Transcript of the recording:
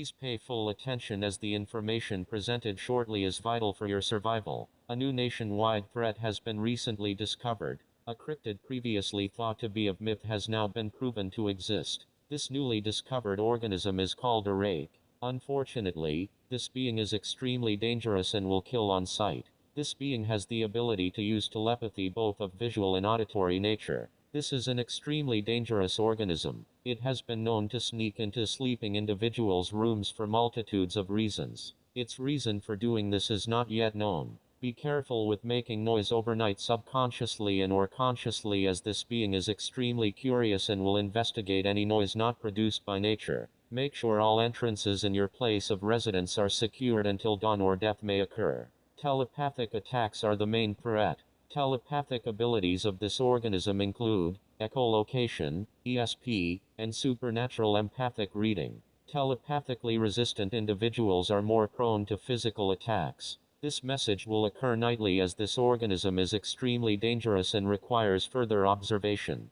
Please pay full attention as the information presented shortly is vital for your survival. A new nationwide threat has been recently discovered. A cryptid previously thought to be a myth has now been proven to exist. This newly discovered organism is called a Rake. Unfortunately, this being is extremely dangerous and will kill on sight. This being has the ability to use telepathy both of visual and auditory nature. This is an extremely dangerous organism. It has been known to sneak into sleeping individuals' rooms for multitudes of reasons. Its reason for doing this is not yet known. Be careful with making noise overnight subconsciously and or consciously, as this being is extremely curious and will investigate any noise not produced by nature. Make sure all entrances in your place of residence are secured until dawn or death may occur. Telepathic attacks are the main threat. Telepathic abilities of this organism include echolocation, ESP, and supernatural empathic reading. Telepathically resistant individuals are more prone to physical attacks. This message will occur nightly as this organism is extremely dangerous and requires further observation.